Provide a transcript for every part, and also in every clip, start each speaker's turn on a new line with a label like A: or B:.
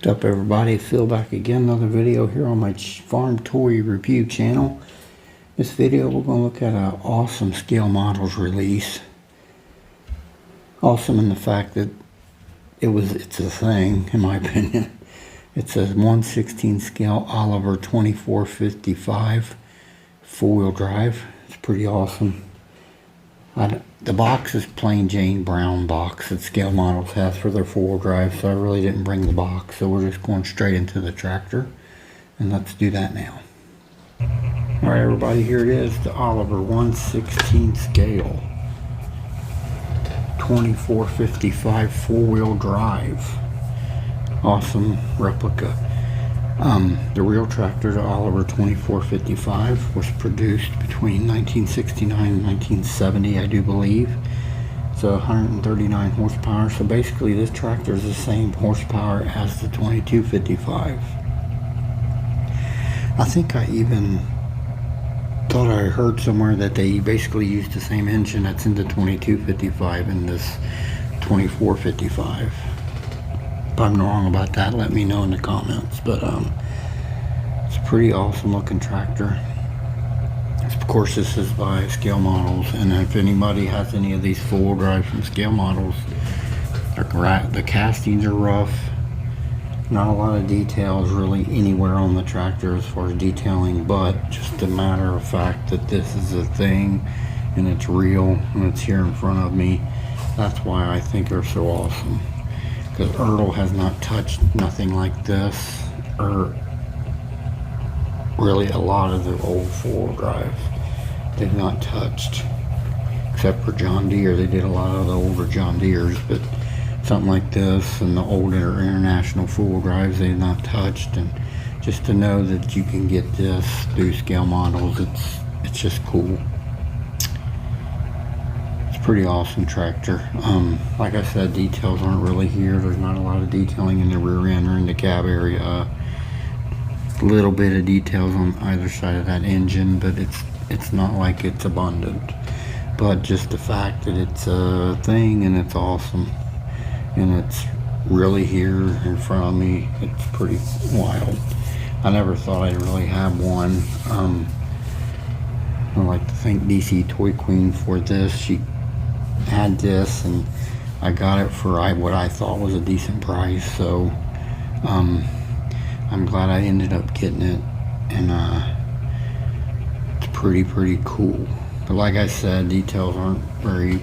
A: What's up, everybody? Phil back again, another video here on my farm toy review channel. This video we're going to look at an awesome scale models release. Awesome in the fact that it's a thing, in my opinion. It's a 1/16 scale Oliver 2455 four-wheel drive. It's pretty awesome. The box is plain Jane brown box that Scale Models has for their four-wheel drive, so I really didn't bring the box, so we're just going straight into the tractor, and let's do that now. Alright everybody, here it is, the Oliver 1/16 scale 2455 four-wheel drive. Awesome replica. The real tractor, the Oliver 2455, was produced between 1969 and 1970, I do believe. It's 139 horsepower, so basically this tractor is the same horsepower as the 2255. I think I even thought I heard somewhere that they basically used the same engine that's in the 2255 in this 2455. If I'm wrong about that, let me know in the comments. But it's a pretty awesome looking tractor. Of course, this is by Scale Models, and if anybody has any of these four-wheel drive from Scale Models, the castings are rough. Not a lot of details really anywhere on the tractor as far as detailing, but just a matter of fact that this is a thing and it's real and it's here in front of me. That's why I think they're so awesome. Because Ertl has not touched nothing like this, or really a lot of the old four-wheel drives they've not touched, except for John Deere. They did a lot of the older John Deeres, but something like this and the older International four-wheel drives they've not touched. And just to know that you can get this through Scale Models, it's just cool. Pretty awesome tractor. Like I said, details aren't really here. There's not a lot of detailing in the rear end or in the cab area. A little bit of details on either side of that engine, but it's not like it's abundant. But just the fact that it's a thing and it's awesome and it's really here in front of me, it's pretty wild. I never thought I'd really have one. I like to thank DC Toy Queen for this. She had this and I got it for what I thought was a decent price, so I'm glad I ended up getting it, and it's pretty cool. But like I said, details aren't very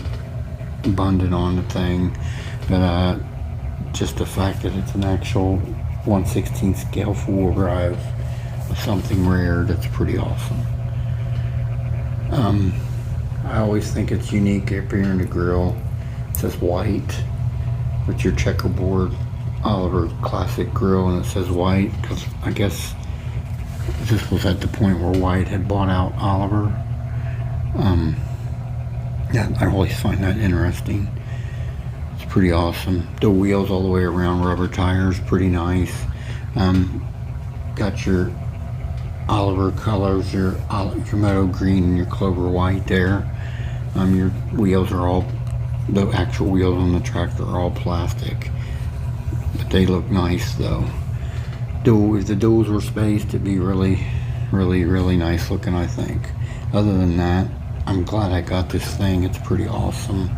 A: abundant on the thing, but just the fact that it's an actual 1/16 scale four-wheel drive of something rare, that's pretty awesome. I always think it's unique up here in the grill. It says white with your checkerboard Oliver classic grill, and it says white because I guess this was at the point where White had bought out Oliver. Yeah, I always find that interesting. It's pretty awesome. The wheels all the way around, rubber tires, pretty nice. Got your Oliver colors, your meadow green and your clover white there. Your wheels are all, the actual wheels on the tractor are all plastic, but they look nice though. If the duals were spaced, it'd be really nice looking, I think. Other than that, I'm glad I got this thing. It's pretty awesome.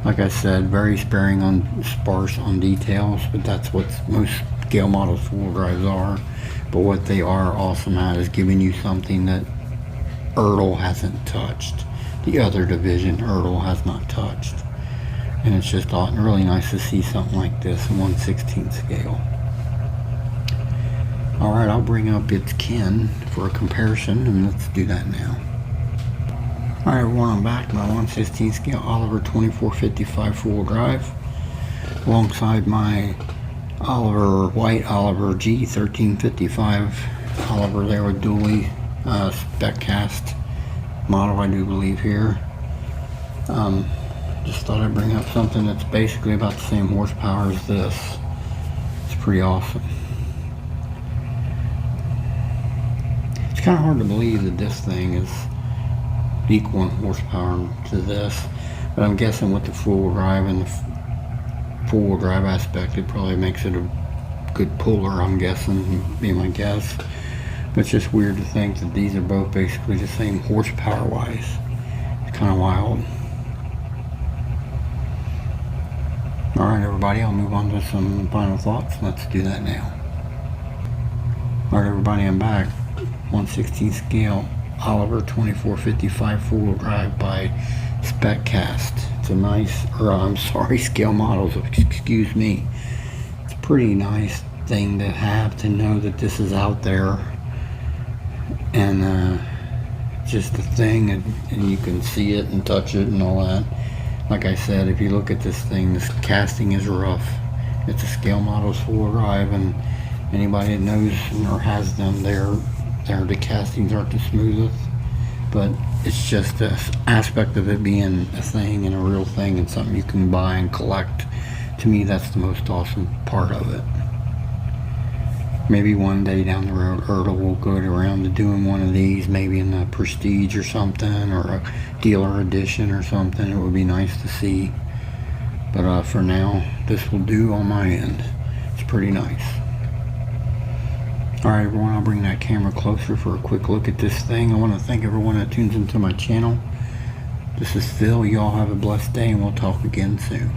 A: Like I said, very sparse on details, but that's what most Scale Models four-wheel drives are. But what they are awesome at is giving you something that Ertl hasn't touched. The other division Ertl has not touched. And it's just really nice to see something like this in 1/16 scale. Alright, I'll bring up its kin for a comparison, and let's do that now. Alright everyone, I'm back to my 1/16 scale Oliver 2455 four-wheel drive, alongside my White Oliver G1355 Oliver there with dually spec cast model, I do believe here. Just thought I'd bring up something that's basically about the same horsepower as this. It's pretty awesome. It's kind of hard to believe that this thing is equal in horsepower to this, but I'm guessing with the four-wheel drive and the four-wheel drive aspect, it probably makes it a good puller, I'm guessing, be my guess. But it's just weird to think that these are both basically the same horsepower wise. It's kind of wild. Alright everybody, I'll move on to some final thoughts. Let's do that now. Alright everybody, I'm back. 1/16 scale Oliver 2455 four-wheel drive by SpecCast. It's a nice, scale models, excuse me. It's a pretty nice thing to have, to know that this is out there. And just a thing, and you can see it and touch it and all that. Like I said, if you look at this thing, this casting is rough. It's a scale models four-wheel drive, and anybody that knows or has them, the castings aren't the smoothest. But it's just the aspect of it being a thing and a real thing and something you can buy and collect. To me, that's the most awesome part of it. Maybe one day down the road, Ertl will go around to doing one of these, maybe in a Prestige or something, or a dealer edition or something. It would be nice to see. But for now, this will do on my end. It's pretty nice. Alright everyone, I'll bring that camera closer for a quick look at this thing. I want to thank everyone that tunes into my channel. This is Phil. You all have a blessed day, and we'll talk again soon.